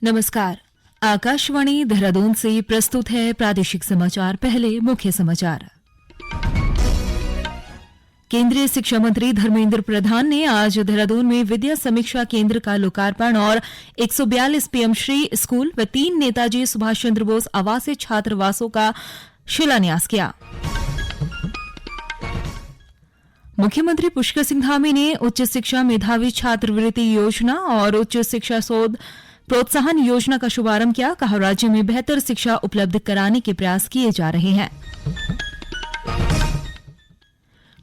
नमस्कार। आकाशवाणी देहरादून से प्रस्तुत है प्रादेशिक समाचार। पहले मुख्य समाचार। केंद्रीय शिक्षा मंत्री धर्मेंद्र प्रधान ने आज देहरादून में विद्या समीक्षा केंद्र का लोकार्पण और 142 पीएम श्री स्कूल व 3 नेताजी सुभाष चंद्र बोस आवासीय छात्रावासों का शिलान्यास किया। मुख्यमंत्री पुष्कर सिंह धामी ने उच्च शिक्षा मेधावी छात्रवृत्ति योजना और उच्च शिक्षा शोध प्रोत्साहन योजना का शुभारंभ किया। कहा, राज्य में बेहतर शिक्षा उपलब्ध कराने के प्रयास किए जा रहे हैं।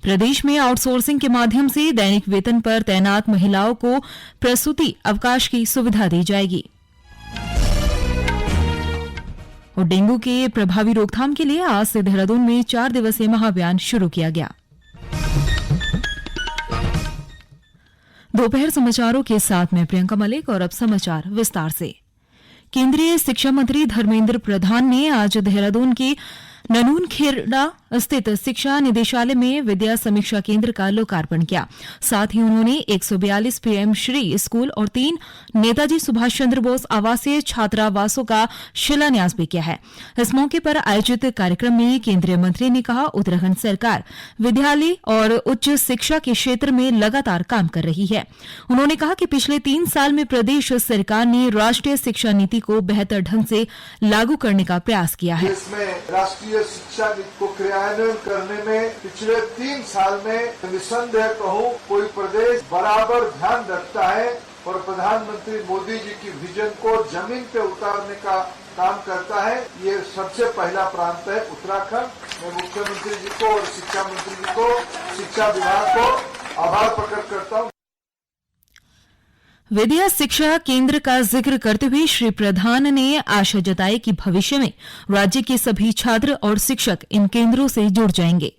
प्रदेश में आउटसोर्सिंग के माध्यम से दैनिक वेतन पर तैनात महिलाओं को प्रसूति अवकाश की सुविधा दी जाएगी। और डेंगू के प्रभावी रोकथाम के लिए आज से देहरादून में 4 दिवसीय महाअभियान शुरू किया गया। दोपहर समाचारों के साथ मैं प्रियंका मलिक और अब समाचार विस्तार से। केंद्रीय शिक्षा मंत्री धर्मेंद्र प्रधान ने आज देहरादून के ननूनखेड़ा स्थित शिक्षा निदेशालय में विद्या समीक्षा केंद्र का लोकार्पण किया। साथ ही उन्होंने 142 पीएम श्री स्कूल और 3 नेताजी सुभाष चंद्र बोस आवासीय छात्रावासों का शिलान्यास भी किया है। इस मौके पर आयोजित कार्यक्रम में केंद्रीय मंत्री ने कहा, उत्तराखंड सरकार विद्यालय और उच्च शिक्षा के क्षेत्र में लगातार काम कर रही है। उन्होंने कहा कि पिछले 3 साल में प्रदेश सरकार ने राष्ट्रीय शिक्षा नीति को बेहतर ढंग से लागू करने का प्रयास किया है। राष्ट्रीय शिक्षा नीति को क्रियान्वयन करने में पिछले 3 साल में निसंदेह कहूँ कोई प्रदेश बराबर ध्यान रखता है और प्रधानमंत्री मोदी जी की विजन को जमीन पे उतारने का काम करता है। ये सबसे पहला प्रांत है उत्तराखंड। मैं मुख्यमंत्री जी को और शिक्षा मंत्री जी को, शिक्षा विभाग को आभार प्रकट करता हूँ। विद्या शिक्षा केंद्र का जिक्र करते हुए श्री प्रधान ने आशा जताई कि भविष्य में राज्य के सभी छात्र और शिक्षक इन केंद्रों से जुड़ जाएंगे।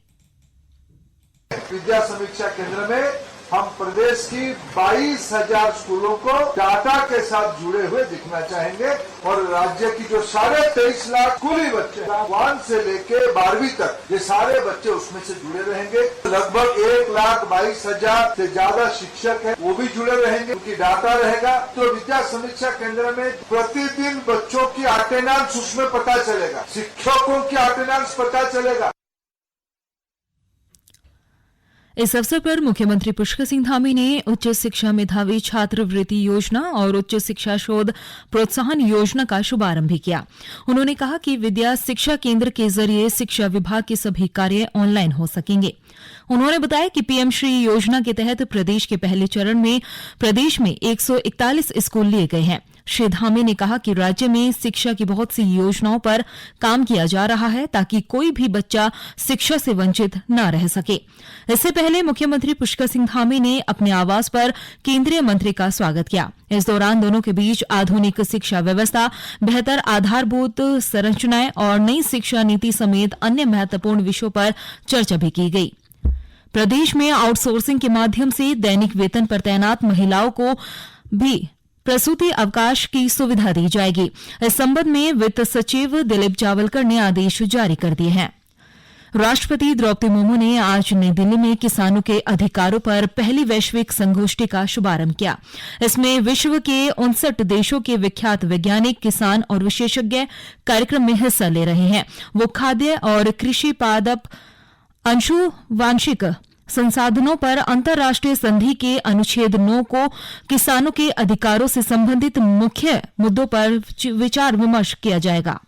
विद्या समीक्षा केंद्र में हम प्रदेश की 22,000 स्कूलों को डाटा के साथ जुड़े हुए दिखना चाहेंगे और राज्य की जो 23.5 लाख स्कूली बच्चे 1 से लेके 12वीं तक, ये सारे बच्चे उसमें से जुड़े रहेंगे। लगभग 1,22,000 से ज्यादा शिक्षक है, वो भी जुड़े रहेंगे, उनकी डाटा रहेगा। तो विद्या समीक्षा केंद्र में प्रतिदिन बच्चों की अटेंडेंस उसमें पता चलेगा, शिक्षकों की अटेंडेंस पता चलेगा। इस अवसर पर मुख्यमंत्री पुष्कर सिंह धामी ने उच्च शिक्षा मेधावी छात्रवृत्ति योजना और उच्च शिक्षा शोध प्रोत्साहन योजना का शुभारंभ भी किया। उन्होंने कहा कि विद्या शिक्षा केंद्र के जरिए शिक्षा विभाग के सभी कार्य ऑनलाइन हो सकेंगे। उन्होंने बताया कि पीएम श्री योजना के तहत प्रदेश के पहले चरण में प्रदेश में 141 स्कूल लिए गए हैं। श्री धामी ने कहा कि राज्य में शिक्षा की बहुत सी योजनाओं पर काम किया जा रहा है ताकि कोई भी बच्चा शिक्षा से वंचित न रह सके। इससे पहले मुख्यमंत्री पुष्कर सिंह धामी ने अपने आवास पर केंद्रीय मंत्री का स्वागत किया। इस दौरान दोनों के बीच आधुनिक शिक्षा व्यवस्था, बेहतर आधारभूत संरचनाएं और नई शिक्षा नीति समेत अन्य महत्वपूर्ण विषयों पर चर्चा भी की गई। प्रदेश में आउटसोर्सिंग के माध्यम से दैनिक वेतन पर तैनात महिलाओं को भी प्रसूति अवकाश की सुविधा दी जाएगी। इस संबंध में वित्त सचिव दिलीप जावलकर ने आदेश जारी कर दिए हैं। राष्ट्रपति द्रौपदी मुर्मू ने आज नई दिल्ली में किसानों के अधिकारों पर पहली वैश्विक संगोष्ठी का शुभारंभ किया। इसमें विश्व के 59 देशों के विख्यात वैज्ञानिक, किसान और विशेषज्ञ कार्यक्रम में हिस्सा ले रहे हैं। वो खाद्य और कृषि पादप अंशुवांशिक संसाधनों पर अंतर्राष्ट्रीय संधि के अनुच्छेद 9 को किसानों के अधिकारों से संबंधित मुख्य मुद्दों पर विचार विमर्श किया जाएगा।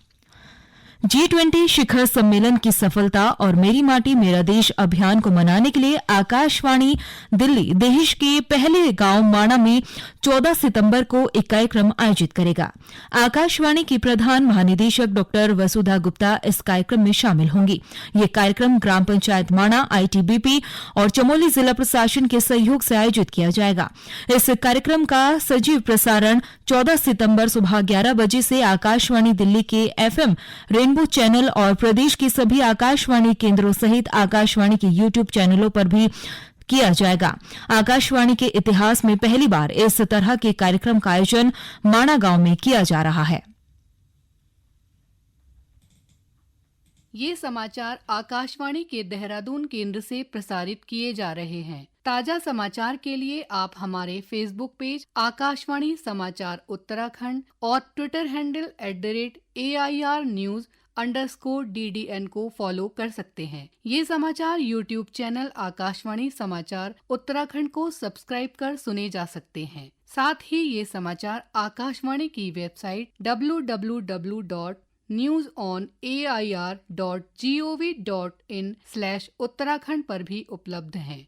G20 शिखर सम्मेलन की सफलता और मेरी माटी मेरा देश अभियान को मनाने के लिए आकाशवाणी दिल्ली देश के पहले गांव माणा में 14 सितंबर को एक कार्यक्रम आयोजित करेगा। आकाशवाणी की प्रधान महानिदेशक डॉ वसुधा गुप्ता इस कार्यक्रम में शामिल होंगी। ये कार्यक्रम ग्राम पंचायत माणा, आईटीबीपी और चमोली जिला प्रशासन के सहयोग से आयोजित किया जाएगा। इस कार्यक्रम का सजीव प्रसारण 14 सितंबर सुबह 11 बजे से आकाशवाणी दिल्ली के FM रेनबो चैनल और प्रदेश के सभी आकाशवाणी केंद्रों सहित आकाशवाणी के YouTube चैनलों पर भी किया जाएगा। आकाशवाणी के इतिहास में पहली बार इस तरह के कार्यक्रम का आयोजन माणा गांव में किया जा रहा है। ये समाचार आकाशवाणी के देहरादून केंद्र से प्रसारित किए जा रहे हैं। ताजा समाचार के लिए आप हमारे फेसबुक पेज आकाशवाणी समाचार उत्तराखंड और ट्विटर हैंडल @AIRnews_DDN को फॉलो कर सकते हैं। ये समाचार यूट्यूब चैनल आकाशवाणी समाचार उत्तराखंड को सब्सक्राइब कर सुने जा सकते हैं। साथ ही ये समाचार आकाशवाणी की वेबसाइट www.newsonair.gov.in/उत्तराखंड पर भी उपलब्ध हैं।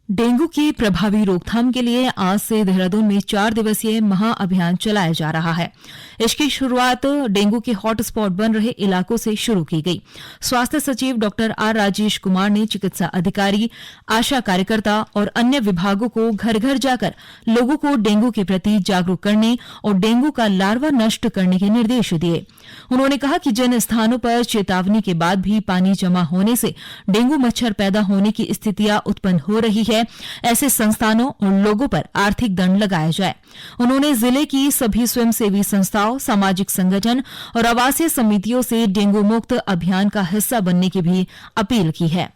डेंगू की प्रभावी रोकथाम के लिए आज से देहरादून में 4 दिवसीय महाअभियान चलाया जा रहा है। इसकी शुरुआत डेंगू के हॉटस्पॉट बन रहे इलाकों से शुरू की गई। स्वास्थ्य सचिव डॉ आर राजेश कुमार ने चिकित्सा अधिकारी, आशा कार्यकर्ता और अन्य विभागों को घर घर जाकर लोगों को डेंगू के प्रति जागरूक करने और डेंगू का लार्वा नष्ट करने के निर्देश दिए। उन्होंने कहा कि जिन स्थानों पर चेतावनी के बाद भी पानी जमा होने से डेंगू मच्छर पैदा होने की स्थितियां उत्पन्न हो रही है, ऐसे संस्थानों और लोगों पर आर्थिक दंड लगाया जाए। उन्होंने जिले की सभी स्वयंसेवी संस्थाओं, सामाजिक संगठन और आवासीय समितियों से डेंगू मुक्त अभियान का हिस्सा बनने की भी अपील की है।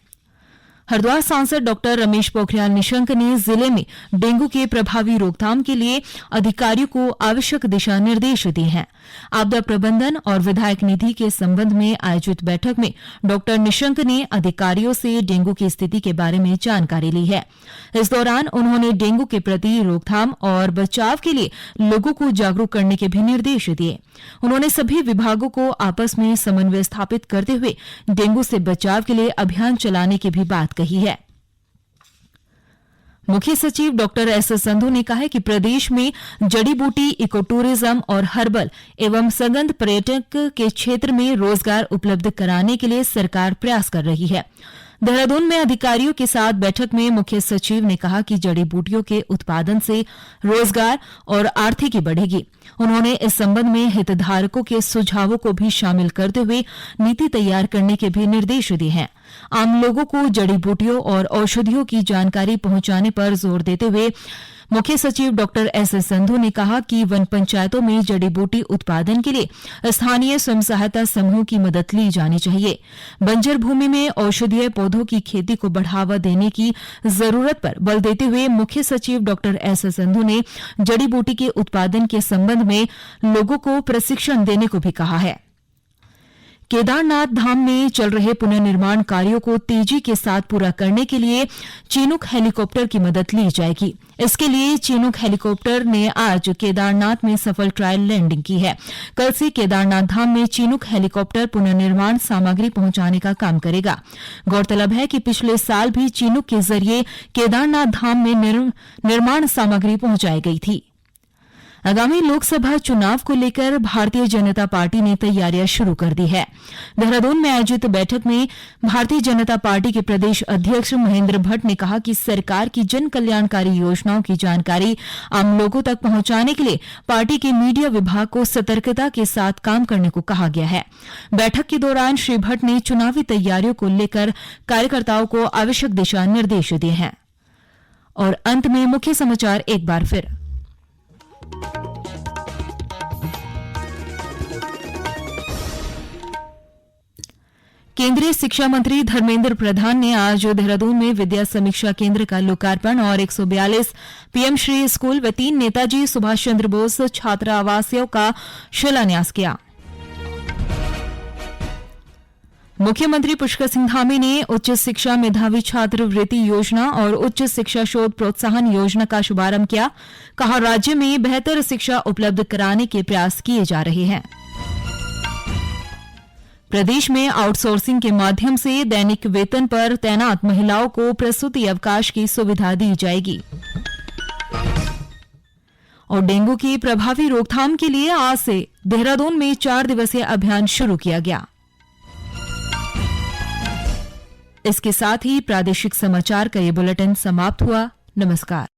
हरिद्वार सांसद डॉ रमेश पोखरियाल निशंक ने जिले में डेंगू के प्रभावी रोकथाम के लिए अधिकारियों को आवश्यक दिशा निर्देश दिए हैं। आपदा प्रबंधन और विधायक निधि के संबंध में आयोजित बैठक में डॉ निशंक ने अधिकारियों से डेंगू की स्थिति के बारे में जानकारी ली है। इस दौरान उन्होंने डेंगू के प्रति रोकथाम और बचाव के लिए लोगों को जागरूक करने के भी निर्देश दिए। उन्होंने सभी विभागों को आपस में समन्वय स्थापित करते हुए डेंगू से बचाव के लिए अभियान चलाने की भी बात कही है। मुख्य सचिव डॉ एस संधू ने कहा है कि प्रदेश में जड़ी बूटी, इको टूरिज्म और हर्बल एवं सगंध पर्यटक के क्षेत्र में रोजगार उपलब्ध कराने के लिए सरकार प्रयास कर रही है। देहरादून में अधिकारियों के साथ बैठक में मुख्य सचिव ने कहा कि जड़ी बूटियों के उत्पादन से रोजगार और आर्थिकी बढ़ेगी। उन्होंने इस संबंध में हितधारकों के सुझावों को भी शामिल करते हुए नीति तैयार करने के भी निर्देश दिए हैं। आम लोगों को जड़ी बूटियों और औषधियों की जानकारी पहुंचाने पर जोर देते हुए मुख्य सचिव डॉ एस संधू ने कहा कि वन पंचायतों में जड़ी बूटी उत्पादन के लिए स्थानीय स्वयं सहायता समूह की मदद ली जानी चाहिए। बंजर भूमि में औषधीय पौधों की खेती को बढ़ावा देने की जरूरत पर बल देते हुए मुख्य सचिव डॉ एस संधू ने जड़ी बूटी के उत्पादन के संबंध में लोगों को प्रशिक्षण देने को भी कहा है। केदारनाथ धाम में चल रहे पुनर्निर्माण कार्यों को तेजी के साथ पूरा करने के लिए चीनूक हेलीकॉप्टर की मदद ली जाएगी। इसके लिए चीनूक हेलीकॉप्टर ने आज केदारनाथ में सफल ट्रायल लैंडिंग की है। कल से केदारनाथ धाम में चीनूक हेलीकॉप्टर पुनर्निर्माण सामग्री पहुंचाने का काम करेगा। गौरतलब है कि पिछले साल भी चीनूक के जरिए केदारनाथ धाम में निर्माण सामग्री पहुंचाई गई थी। आगामी लोकसभा चुनाव को लेकर भारतीय जनता पार्टी ने तैयारियां शुरू कर दी है। देहरादून में आयोजित बैठक में भारतीय जनता पार्टी के प्रदेश अध्यक्ष महेंद्र भट्ट ने कहा कि सरकार की जन कल्याणकारी योजनाओं की जानकारी आम लोगों तक पहुंचाने के लिए पार्टी के मीडिया विभाग को सतर्कता के साथ काम करने को कहा गया है। बैठक के दौरान श्री भट्ट ने चुनावी तैयारियों को लेकर कार्यकर्ताओं को आवश्यक दिशा निर्देश दिए हैं। और अंत में मुख्य समाचार एक बार फिर। केंद्रीय शिक्षा मंत्री धर्मेंद्र प्रधान ने आज देहरादून में विद्या समीक्षा केंद्र का लोकार्पण और 142 पीएम श्री स्कूल व 3 नेताजी सुभाष चंद्र बोस छात्र आवासियों का शिलान्यास किया। मुख्यमंत्री पुष्कर सिंह धामी ने उच्च शिक्षा मेधावी छात्रवृत्ति योजना और उच्च शिक्षा शोध प्रोत्साहन योजना का शुभारंभ किया। कहा, राज्य में बेहतर शिक्षा उपलब्ध कराने के प्रयास किए जा रहे हैं। प्रदेश में आउटसोर्सिंग के माध्यम से दैनिक वेतन पर तैनात महिलाओं को प्रसूति अवकाश की सुविधा दी जाएगी। और डेंगू की प्रभावी रोकथाम के लिए आज से देहरादून में 4 दिवसीय अभियान शुरू किया गया। इसके साथ ही प्रादेशिक समाचार का ये बुलेटिन समाप्त हुआ। नमस्कार।